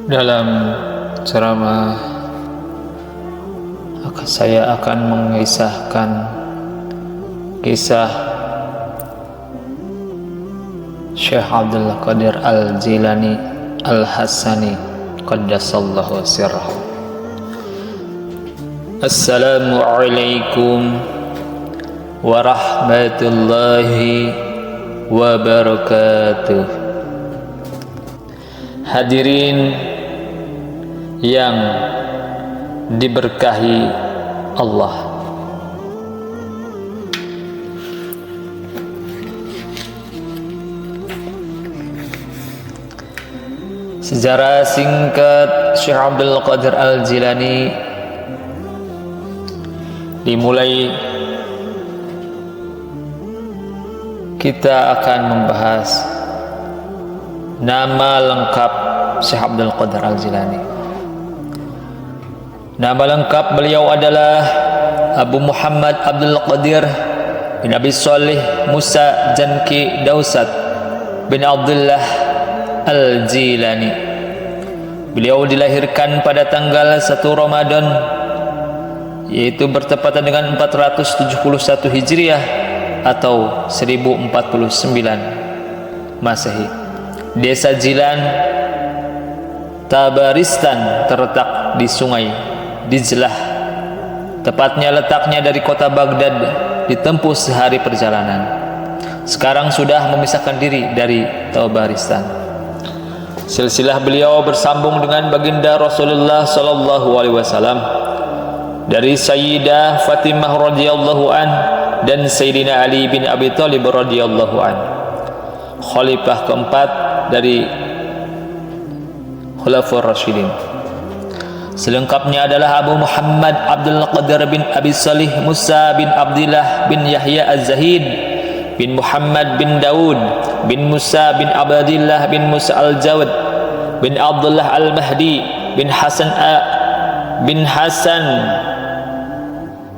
Dalam ceramah saya akan mengisahkan kisah Syekh Abdul Qadir Al-Jilani Al-Hassani Qaddasallahu sirrahu. Assalamualaikum warahmatullahi wabarakatuh. Hadirin yang diberkahi Allah, sejarah singkat Syekh Abdul Qadir Al-Jilani dimulai. Kita akan membahas nama lengkap Syekh Abdul Qadir Al-Jilani. Nama lengkap beliau adalah Abu Muhammad Abdul Qadir bin Abi Shalih Musa Janki Dausat bin Abdullah Al-Jilani. Beliau dilahirkan pada tanggal 1 Ramadan, yaitu bertepatan dengan 471 Hijriah atau 1049 Masehi. Desa Jilan, Tabaristan terletak di Sungai Dijlah. Tepatnya letaknya dari kota Baghdad ditempuh sehari perjalanan. Sekarang sudah memisahkan diri dari Tabaristan. Silsilah beliau bersambung dengan baginda Rasulullah sallallahu alaihi wasallam dari Sayyidah Fatimah radhiyallahu an dan Sayyidina Ali bin Abi Thalib radhiyallahu an, khalifah keempat dari Khulafaur Rasyidin. Selengkapnya adalah Abu Muhammad Abdul Qadir bin Abi Shalih Musa bin Abdullah bin Yahya Az-Zahid bin Muhammad bin Daud bin Musa bin Abdillah bin Musa Al-Jawad bin Abdullah Al-Mahdi bin Hasan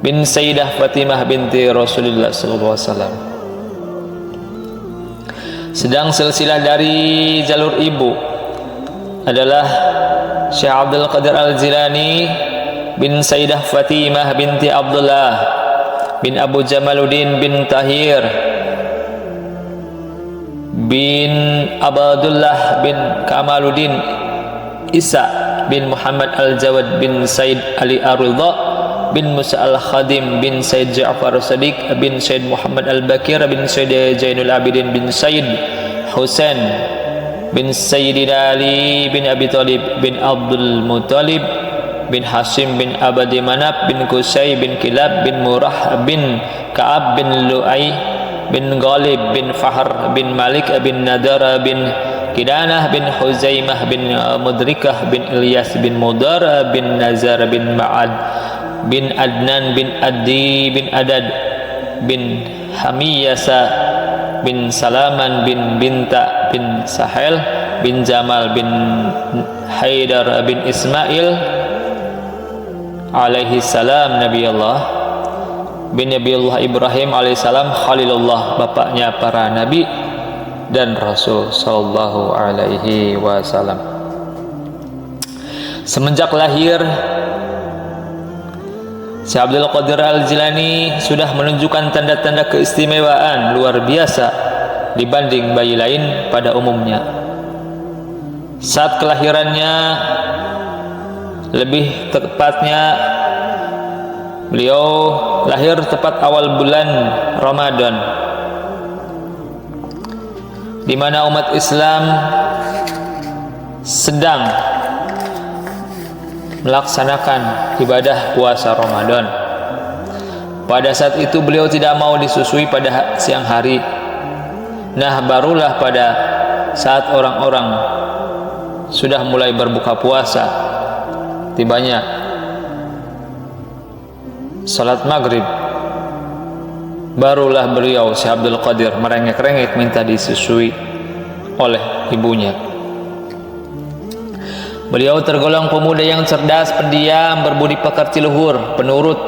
bin Sayyidah Fatimah binti Rasulullah sallallahu alaihi wasallam. Sedang silsilah dari jalur ibu adalah Syekh Abdul Qadir Al-Jilani bin Sayyidah Fatimah binti Abdullah bin Abu Jamaluddin bin Tahir bin Abdullah bin Kamaluddin Isa bin Muhammad Al-Jawad bin Said Ali Ar-Ridha bin Musa Al-Khadim bin Said Ja'far Sadiq bin Said Muhammad Al-Bakir bin Said Jainul Abidin bin Said Husain bin Sayyidina Ali bin Abi Thalib bin Abdul Muttalib bin Hashim bin Abadi Manaf bin Qusay bin Kilab bin Murrah bin Ka'ab bin Lu'ay bin Ghalib bin Fahr bin Malik bin Nadara bin Kidanah bin Huzaimah bin Mudrikah bin Ilyas bin Mudar bin Nazar bin Ma'ad bin Adnan bin Adi bin Adad bin Hamiyasa bin Salaman bin Binta bin Sahel bin Jamal bin Haidar bin Ismail alaihi salam Nabi Allah bin Nabiullah Ibrahim alaihi salam Khalilullah, bapaknya para nabi dan Rasul sallallahu alaihi wasallam. Semenjak lahir, Syekh Abdul Qadir Al-Jilani sudah menunjukkan tanda-tanda keistimewaan luar biasa dibanding bayi lain pada umumnya. Saat kelahirannya, lebih tepatnya beliau lahir tepat awal bulan Ramadan, di mana umat Islam sedang melaksanakan ibadah puasa Ramadan. Pada saat itu beliau tidak mau disusui pada siang hari. Nah, barulah pada saat orang-orang sudah mulai berbuka puasa, tibanya salat maghrib, barulah beliau Syekh Abdul Qadir merengek-rengek minta disusui oleh ibunya. Beliau tergolong pemuda yang cerdas, pendiam, berbudi pekerti luhur, penurut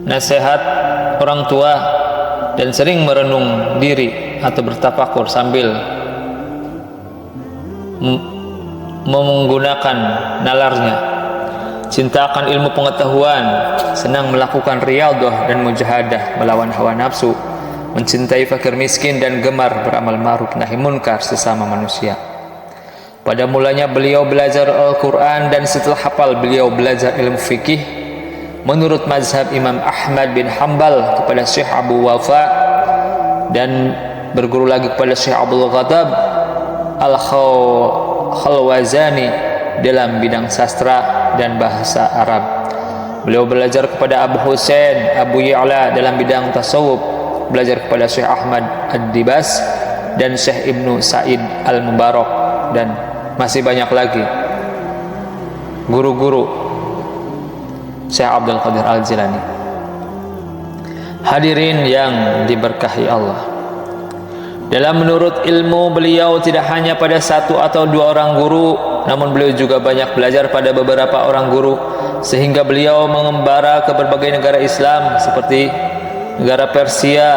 nasihat orang tua, dan sering merenung diri atau bertafakur sambil menggunakan nalarnya, cinta akan ilmu pengetahuan, senang melakukan riyadhah dan mujahadah melawan hawa nafsu, mencintai fakir miskin dan gemar beramal ma'ruf nahi munkar sesama manusia. Pada mulanya beliau belajar Al-Quran dan setelah hafal beliau belajar ilmu fikih menurut mazhab Imam Ahmad bin Hanbal kepada Syekh Abu Wafa, dan berguru lagi kepada Syekh Abdul Ghattab Al-Khalwazani dalam bidang sastra dan bahasa Arab. Beliau belajar kepada Abu Husain Abu Ya'la dalam bidang tasawuf, belajar kepada Syekh Ahmad Ad-Dibas dan Syekh Ibnu Sa'id Al-Mubarak, dan masih banyak lagi guru-guru Syekh Abdul Qadir Al-Jilani. Hadirin yang diberkahi Allah, dalam menurut ilmu beliau tidak hanya pada satu atau dua orang guru, namun beliau juga banyak belajar pada beberapa orang guru, sehingga beliau mengembara ke berbagai negara Islam seperti negara Persia,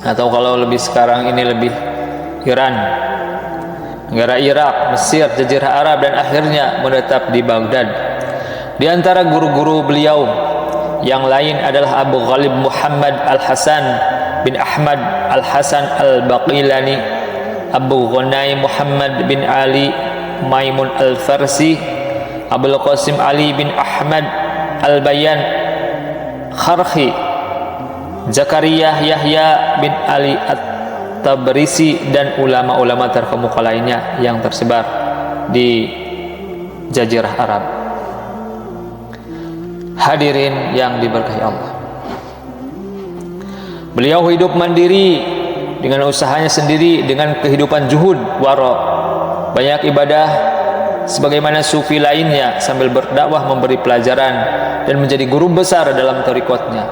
atau kalau lebih sekarang ini lebih Iran, negara Irak, Mesir, Jazirah Arab, dan akhirnya menetap di Baghdad. Di antara guru-guru beliau yang lain adalah Abu Ghalib Muhammad Al-Hasan bin Ahmad Al-Hasan Al-Baqilani, Abu Ghanai Muhammad bin Ali Maimun Al-Farsi, Abul Qasim Ali bin Ahmad Al-Bayan Kharhi, Zakaria Yahya bin Ali At-Tabrisi, dan ulama-ulama terkemuka lainnya yang tersebar di Jazirah Arab. Hadirin yang diberkahi Allah, beliau hidup mandiri dengan usahanya sendiri, dengan kehidupan zuhud wara, banyak ibadah sebagaimana sufi lainnya, sambil berdakwah, memberi pelajaran, dan menjadi guru besar dalam tarikatnya,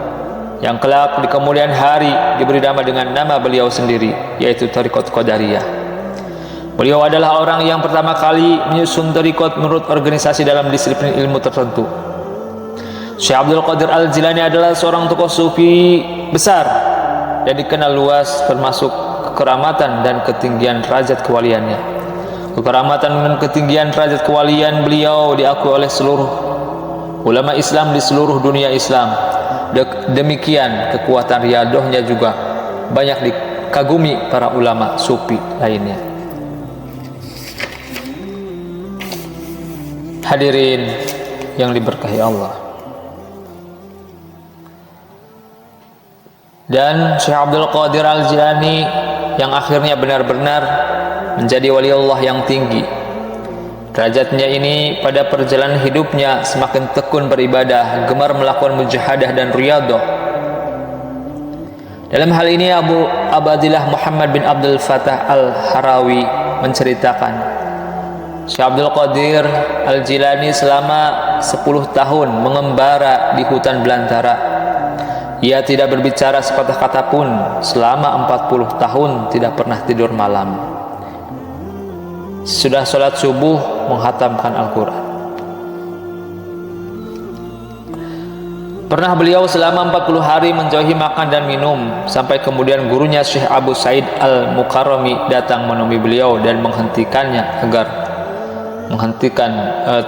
yang kelak di kemudian hari diberi nama dengan nama beliau sendiri, yaitu Tariqat Qadariyah. Beliau adalah orang yang pertama kali menyusun tariqat menurut organisasi dalam disiplin ilmu tertentu. Syekh Abdul Qadir Al-Jilani adalah seorang tokoh sufi besar dan dikenal luas, termasuk kekeramatan dan ketinggian derajat kewaliannya. Kekeramatan dan ketinggian derajat kewalian beliau diakui oleh seluruh ulama Islam di seluruh dunia Islam. Demikian kekuatan riyadhahnya juga banyak dikagumi para ulama sufi lainnya. Hadirin yang diberkahi Allah, dan Syekh Abdul Qadir Al-Jilani yang akhirnya benar-benar menjadi wali Allah yang tinggi. Derajatnya ini pada perjalanan hidupnya semakin tekun beribadah, gemar melakukan mujahadah dan riyadhah. Dalam hal ini Abu Abdillah Muhammad bin Abdul Fattah Al-Harawi menceritakan, Syekh Abdul Qadir Al-Jilani selama 10 tahun mengembara di hutan belantara. Ia tidak berbicara sepatah kata pun selama 40 tahun, tidak pernah tidur malam. Sudah sholat subuh menghatamkan Al-Quran. Pernah beliau selama 40 hari menjauhi makan dan minum, sampai kemudian gurunya Syekh Abu Said Al-Mukarrami datang menemui beliau dan menghentikannya agar menghentikan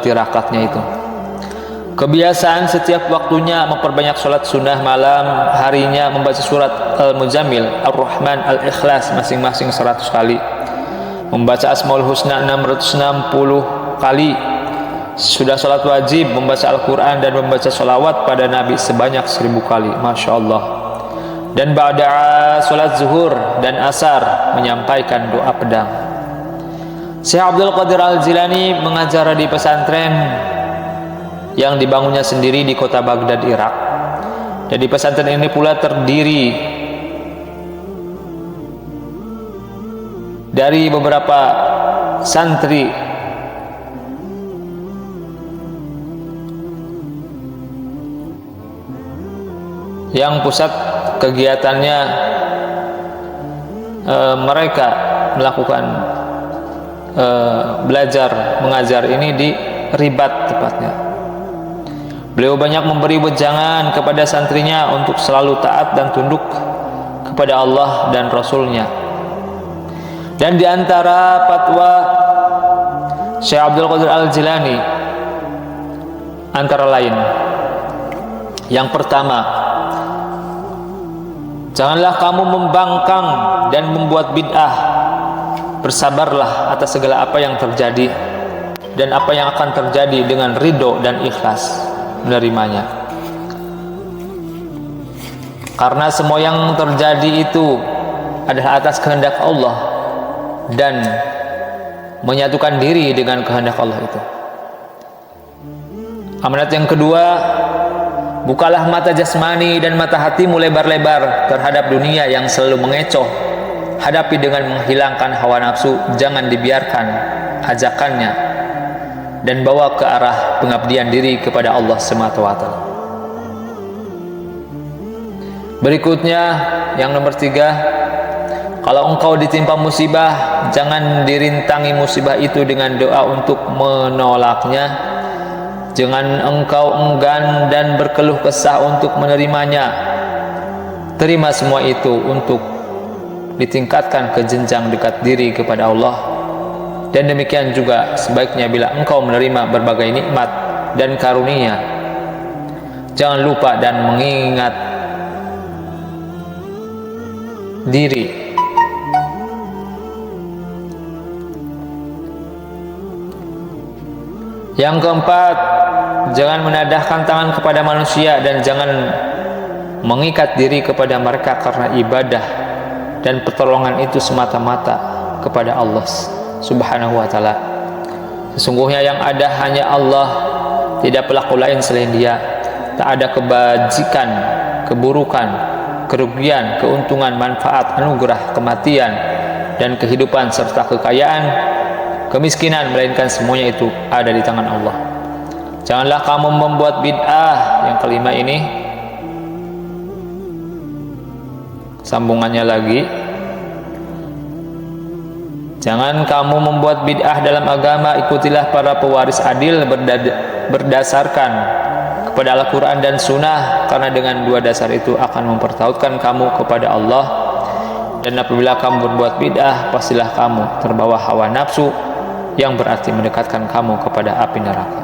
tirakatnya itu. Kebiasaan setiap waktunya memperbanyak sholat sunnah malam, harinya membaca surat Al-Muzammil, Ar-Rahman, Al-Ikhlas masing-masing 100 kali, membaca Asmaul Husna 660 kali. Sudah sholat wajib, membaca Al-Quran dan membaca sholawat pada Nabi sebanyak 1000 kali. Masya Allah. Dan ba'da sholat zuhur dan asar menyampaikan doa pedang. Syekh Abdul Qadir Al-Jilani mengajar di pesantren yang dibangunnya sendiri di kota Baghdad, Irak. Jadi pesantren ini pula terdiri dari beberapa santri yang pusat kegiatannya mereka melakukan belajar mengajar ini di Ribat tepatnya. Beliau banyak memberi wejangan kepada santrinya untuk selalu taat dan tunduk kepada Allah dan Rasulnya. Dan di antara fatwa Syekh Abdul Qadir Al-Jilani antara lain. Yang pertama, janganlah kamu membangkang dan membuat bid'ah. Bersabarlah atas segala apa yang terjadi dan apa yang akan terjadi dengan ridho dan ikhlas menerimanya. Karena semua yang terjadi itu adalah atas kehendak Allah dan menyatukan diri dengan kehendak Allah itu. Amanat yang kedua, bukalah mata jasmani dan mata hatimu lebar-lebar terhadap dunia yang selalu mengecoh. Hadapi dengan menghilangkan hawa nafsu, jangan dibiarkan ajakannya, dan bawa ke arah pengabdian diri kepada Allah SWT. Berikutnya, yang nomor 3, kalau engkau ditimpa musibah, jangan dirintangi musibah itu dengan doa untuk menolaknya. Jangan engkau enggan dan berkeluh kesah untuk menerimanya. Terima semua itu untuk ditingkatkan ke jenjang dekat diri kepada Allah. Dan demikian juga sebaiknya bila engkau menerima berbagai nikmat dan karunia, jangan lupa dan mengingat diri. Yang keempat, jangan menadahkan tangan kepada manusia dan jangan mengikat diri kepada mereka karena ibadah dan pertolongan itu semata-mata kepada Allah Subhanahu wa ta'ala. Sesungguhnya yang ada hanya Allah, tidak pelaku lain selain Dia. Tak ada kebajikan, keburukan, kerugian, keuntungan, manfaat, anugerah, kematian, dan kehidupan serta kekayaan, kemiskinan, melainkan semuanya itu ada di tangan Allah. Janganlah kamu membuat bid'ah. Yang kelima ini sambungannya lagi, jangan kamu membuat bid'ah dalam agama. Ikutilah para pewaris adil berdasarkan kepada Al-Quran dan Sunnah, karena dengan dua dasar itu akan mempertautkan kamu kepada Allah. Dan apabila kamu berbuat bid'ah, pastilah kamu terbawa hawa nafsu, yang berarti mendekatkan kamu kepada api neraka.